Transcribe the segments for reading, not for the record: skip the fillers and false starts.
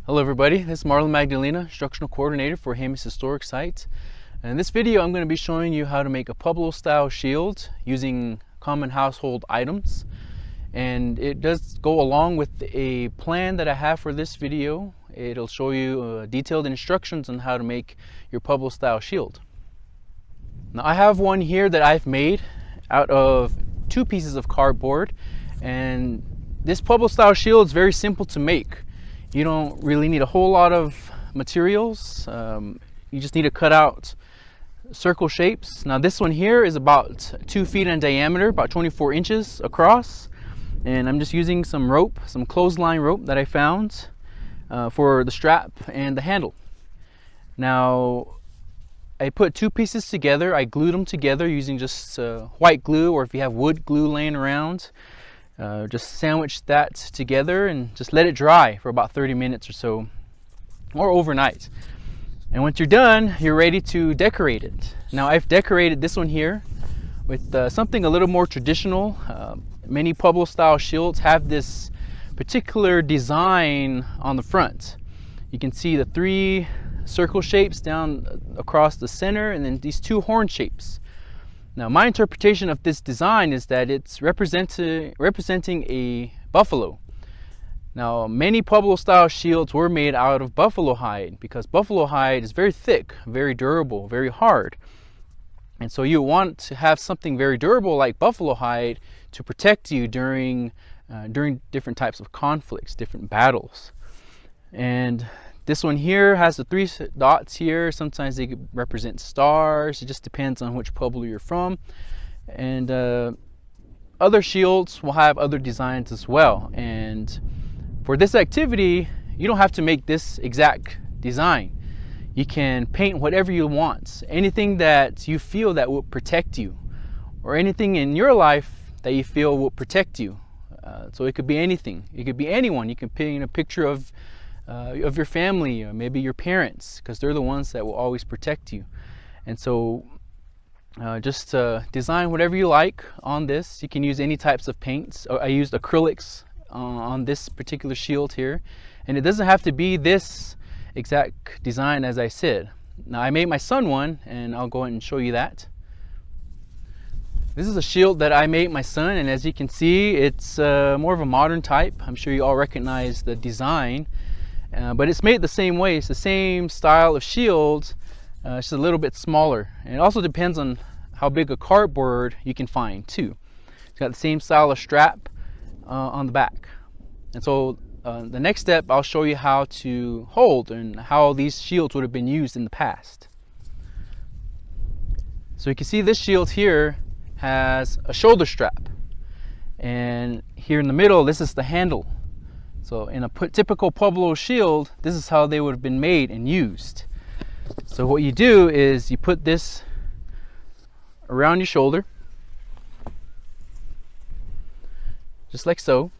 Hello everybody, this is Marlon Magdalena, Instructional Coordinator for Hamus Historic Site. And in this video I'm going to be showing you how to make a Pueblo style shield using common household items. And it does go along with a plan that I have for this video. It'll show you detailed instructions on how to make your Pueblo style shield. Now I have one here that I've made out of 2 pieces of cardboard, and this Pueblo style shield is very simple to make. You don't really need a whole lot of materials. You just need to cut out circle shapes. Now this one here is about 2 feet in diameter, about 24 inches across. And I'm just using some rope, some clothesline rope that I found for the strap and the handle. Now I put 2 pieces together. I glued them together using just white glue, or if you have wood glue laying around, just sandwich that together and just let it dry for about 30 minutes or so, or overnight. And once you're done, you're ready to decorate it. Now I've decorated this one here with something a little more traditional. Many Pueblo style shields have this particular design on the front. You can see the 3 circle shapes down across the center, and then these 2 horn shapes. Now my interpretation of this design is that it's representing a buffalo. Now many Pueblo style shields were made out of buffalo hide, because buffalo hide is very thick, very durable, very hard. And so you want to have something very durable like buffalo hide to protect you during different types of conflicts, different battles. And this one here has the 3 dots here. Sometimes they represent stars. It just depends on which Pueblo you're from. And other shields will have other designs as well. And for this activity, you don't have to make this exact design. You can paint whatever you want. Anything that you feel that will protect you, or anything in your life that you feel will protect you. So it could be anything. It could be anyone. You can paint a picture of your family, or maybe your parents, because they're the ones that will always protect you. And so just design whatever you like on this. You can use any types of paints. I used acrylics on this particular shield here, and it doesn't have to be this exact design as I said. Now I made my son one, and I'll go ahead and show you that. This is a shield that I made my son, and as you can see, it's more of a modern type. I'm sure you all recognize the design. But it's made the same way. It's the same style of shield, it's just a little bit smaller. And it also depends on how big a cardboard you can find too. It's got the same style of strap on the back. And so the next step, I'll show you how to hold and how these shields would have been used in the past. So you can see this shield here has a shoulder strap. And here in the middle, this is the handle. So in a typical Pueblo shield, this is how they would have been made and used. So what you do is you put this around your shoulder, just like so.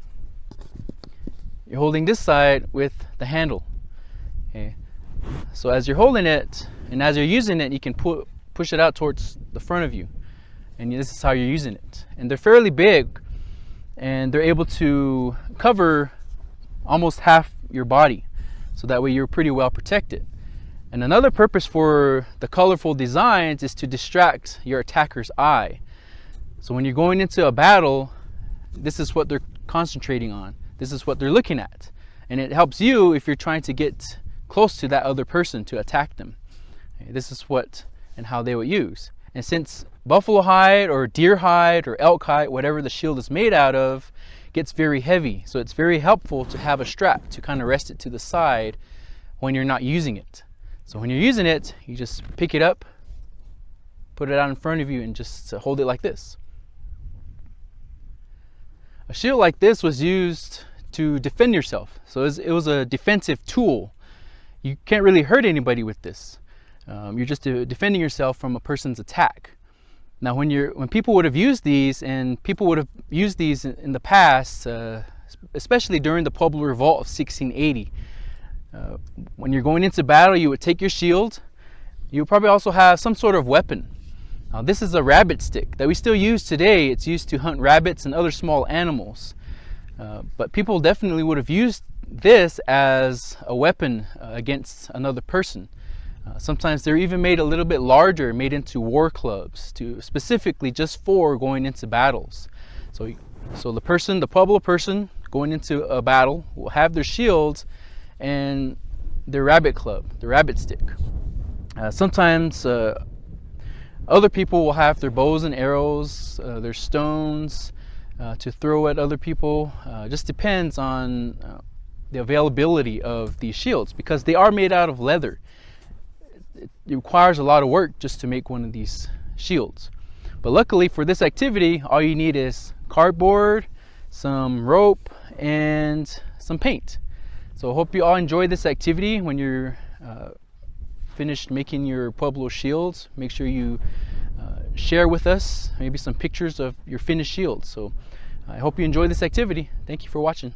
You're holding this side with the handle. Okay. So as you're holding it and as you're using it, you can push it out towards the front of you. And this is how you're using it. And they're fairly big, and they're able to cover almost half your body, so that way you're pretty well protected. And another purpose for the colorful designs is to distract your attacker's eye. So when you're going into a battle, this is what they're concentrating on. This is what they're looking at. And it helps you if you're trying to get close to that other person to attack them. Okay, this is what and how they would use. And since buffalo hide or deer hide or elk hide, whatever the shield is made out of, gets very heavy, so it's very helpful to have a strap to kind of rest it to the side when you're not using it. So when you're using it, you just pick it up, put it out in front of you, and just hold it like this. A shield like this was used to defend yourself, so it was a defensive tool. You can't really hurt anybody with this. You're just defending yourself from a person's attack. Now when people would have used these, and people would have used these in the past, especially during the Pueblo Revolt of 1680, when you're going into battle, you would take your shield. You would probably also have some sort of weapon. Now this is a rabbit stick that we still use today. It's used to hunt rabbits and other small animals. But people definitely would have used this as a weapon against another person. Sometimes they're even made a little bit larger, made into war clubs, specifically just for going into battles. So the Pueblo person going into a battle will have their shields and their rabbit club, the rabbit stick. Sometimes other people will have their bows and arrows, their stones to throw at other people. Just depends on the availability of these shields, because they are made out of leather. It requires a lot of work just to make one of these shields. But luckily for this activity, all you need is cardboard, some rope, and some paint. So I hope you all enjoy this activity. When you're finished making your Pueblo shields, make sure you share with us maybe some pictures of your finished shields. So I hope you enjoy this activity. Thank you for watching.